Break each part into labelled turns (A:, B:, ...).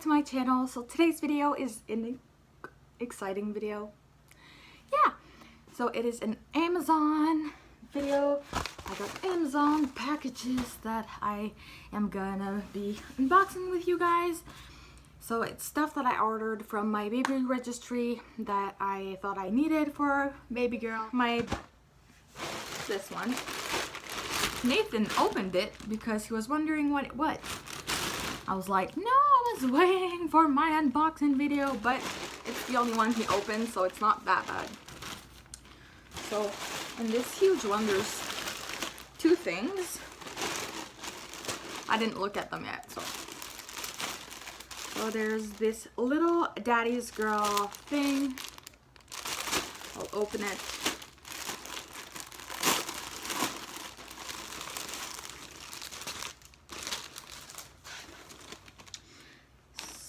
A: to my channel. So today's video is an exciting video. Yeah, so it is an Amazon video. I got Amazon packages that I am gonna be unboxing with you guys. So it's stuff that I ordered from my baby registry that I thought I needed for baby girl. This one. Nathan opened it because he was wondering what it was. I was like, no, I was waiting for my unboxing video, but it's the only one he opened, so it's not that bad. So, in this huge one, there's two things. I didn't look at them yet, so. So there's this little daddy's girl thing. I'll open it.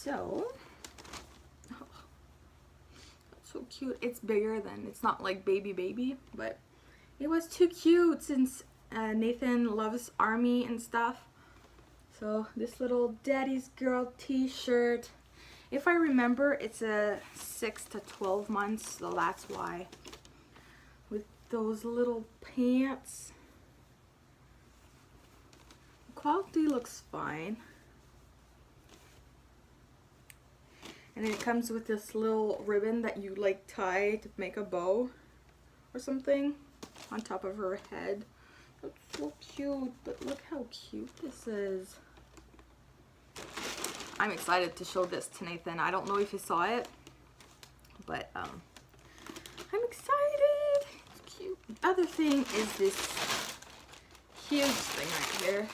A: So, oh, that's so cute. It's bigger than, it's not like baby, but it was too cute since Nathan loves army and stuff. So this little daddy's girl t-shirt. If I remember, it's a 6 to 12 months, so that's why. With those little pants. The quality looks fine. And then it comes with this little ribbon that you like tie to make a bow or something on top of her head. That's so cute, but look how cute this is. I'm excited to show this to Nathan. I don't know if he saw it, but I'm excited. It's cute. The other thing is this huge thing right here.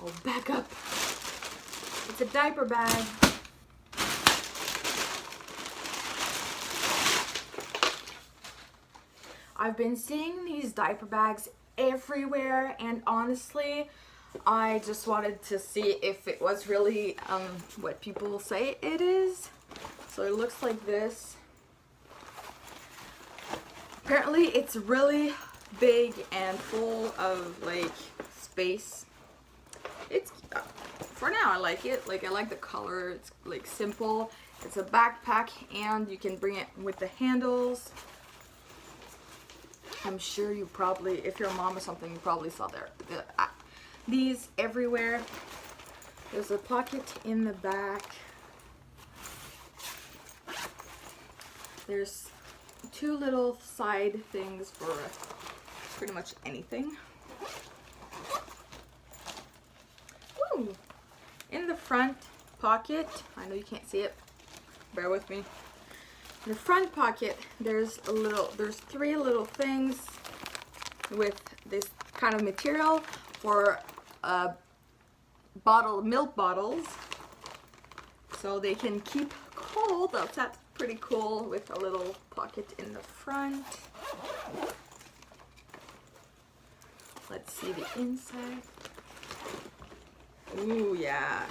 A: I'll back up. It's a diaper bag. I've been seeing these diaper bags everywhere, and honestly, I just wanted to see if it was really what people say it is. So it looks like this. Apparently it's really big and full of like space. It's for now I like it. Like I like the color. It's like simple. It's a backpack and you can bring it with the handles. I'm sure you probably, if you're a mom or something, you probably saw these everywhere. There's a pocket in the back. There's two little side things for pretty much anything. Ooh. In the front pocket, I know you can't see it, bear with me. In the front pocket, there's three little things with this kind of material for milk bottles, so they can keep cold. That's pretty cool, with a little pocket in the front. Let's see the inside. Ooh, yeah.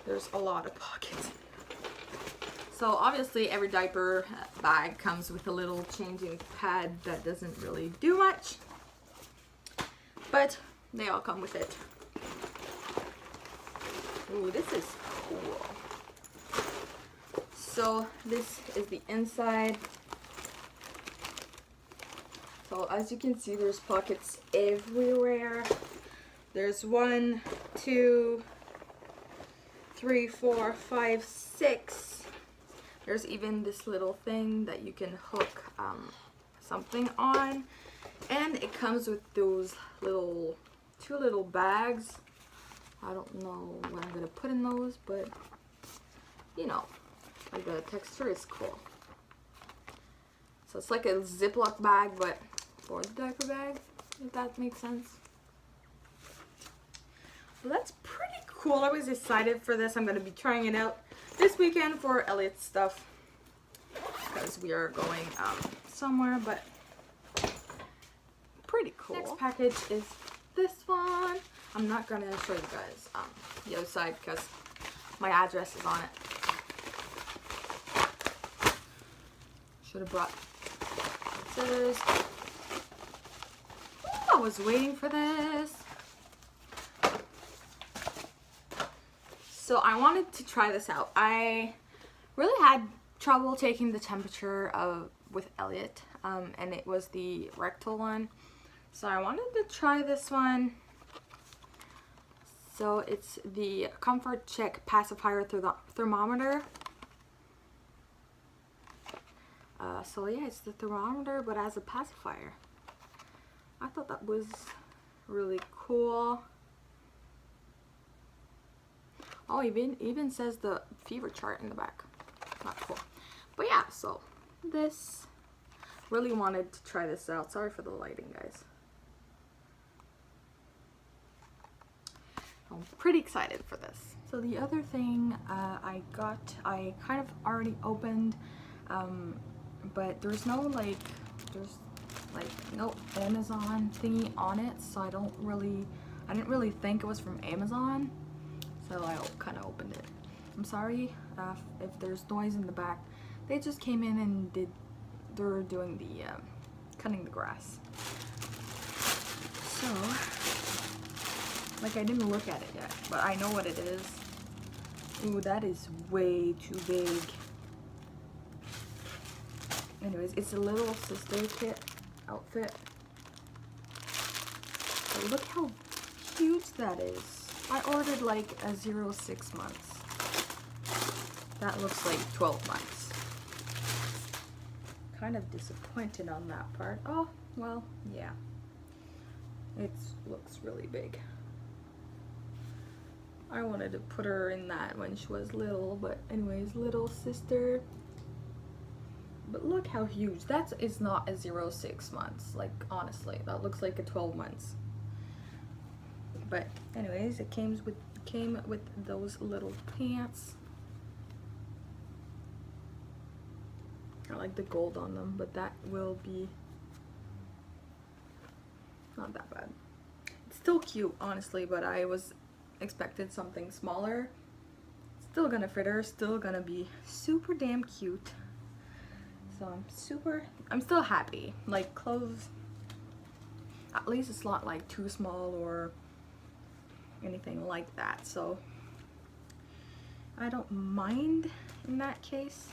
A: There's a lot of pockets. So obviously every diaper bag comes with a little changing pad that doesn't really do much, but they all come with it. Ooh, this is cool. So this is the inside. So as you can see, there's pockets everywhere. There's 1, 2, 3, 4, 5, 6. There's even this little thing that you can hook something on, and it comes with those two little bags. I don't know what I'm gonna put in those, but you know, like the texture is cool. So it's like a Ziploc bag, but for the diaper bag, if that makes sense. So that's pretty cool. I was excited for this. I'm gonna be trying it out this weekend for Elliot's stuff because we are going somewhere, but pretty cool. Next package is this one. I'm not gonna show you guys the other side because my address is on it. Should have brought scissors. Ooh, I was waiting for this. So I wanted to try this out. I really had trouble taking the temperature with Elliot, and it was the rectal one. So I wanted to try this one. So it's the Comfort Check Pacifier Thermometer. So yeah, it's the thermometer but as a pacifier. I thought that was really cool. Oh, even says the fever chart in the back. Not cool. But yeah, so this, really wanted to try this out. Sorry for the lighting, guys. I'm pretty excited for this. So the other thing I kind of already opened, but there's no no Amazon thingy on it, so I didn't really think it was from Amazon, so I kind of opened it. I'm sorry if there's noise in the back. They just came in and they're doing the cutting the grass. So like, I didn't look at it yet, but I know what it is. Ooh, that is way too big. Anyways, it's a little sister kit outfit. So look how huge that is. I ordered like a 0-6 months. That looks like 12 months. Kind of disappointed on that part. Oh, well, yeah. It looks really big. I wanted to put her in that when she was little, but anyways, little sister. But look how huge. That is not a 0-6 months. Like, honestly, that looks like a 12 months. But anyways, it came with those little pants. I like the gold on them, but that will be not that bad. It's still cute, honestly, but I was expected something smaller. Still gonna fit her, still gonna be super damn cute. So I'm still happy. Like, clothes, at least it's not like too small or anything like that, so I don't mind in that case.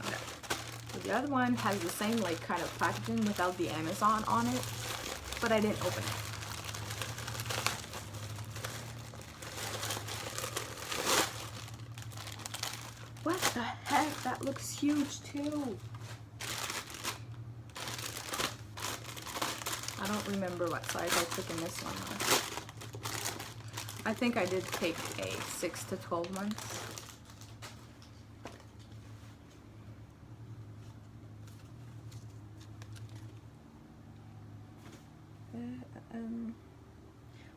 A: Okay. So the other one has the same like kind of packaging without the Amazon on it, but I didn't open it. What the heck? That looks huge too. I don't remember what size I took in this one though. I think I did take a 6 to 12 months. I'm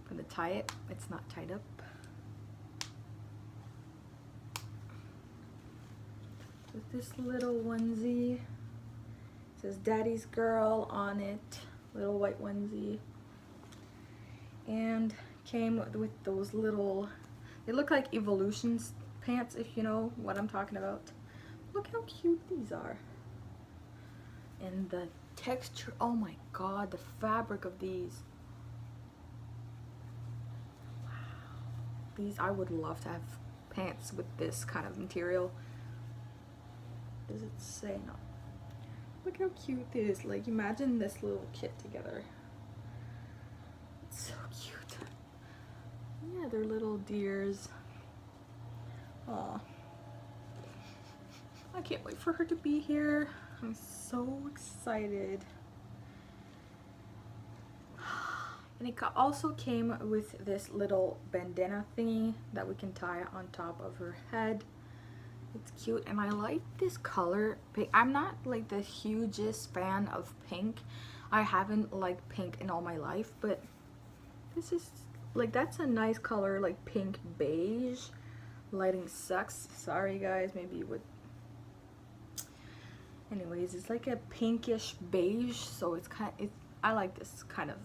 A: gonna tie it. It's not tied up. With this little onesie. It says Daddy's Girl on it. Little white onesie. And came with those little, they look like Evolution pants, if you know what I'm talking about. Look how cute these are. And the texture, oh my god, the fabric of these. Wow. These, I would love to have pants with this kind of material. Does it say? No. Look how cute this is. Like, imagine this little kit together. It's so cute. Yeah, they're little deers. Aw. I can't wait for her to be here. I'm so excited. And it also came with this little bandana thingy that we can tie on top of her head. It's cute, and I like this color pink. I'm not like the hugest fan of pink. I haven't liked pink in all my life, but this is like, that's a nice color, like pink beige. Lighting sucks. Sorry guys, maybe you would. Anyways, it's like a pinkish beige, so it's I like this kind of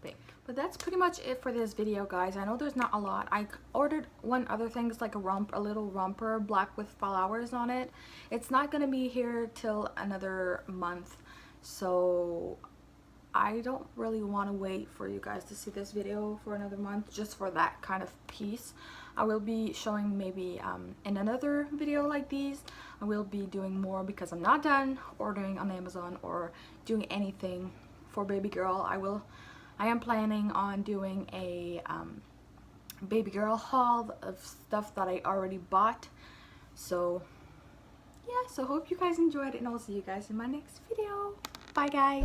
A: thing. But that's pretty much it for this video, guys. I know there's not a lot. I ordered one other thing. It's like a little romper, black with flowers on it. It's not gonna be here till another month, so I don't really want to wait for you guys to see this video for another month just for that kind of piece. I will be showing maybe in another video like these. I will be doing more because I'm not done ordering on Amazon or doing anything for baby girl. I am planning on doing a baby girl haul of stuff that I already bought. So yeah, so hope you guys enjoyed it, and I'll see you guys in my next video. Bye guys.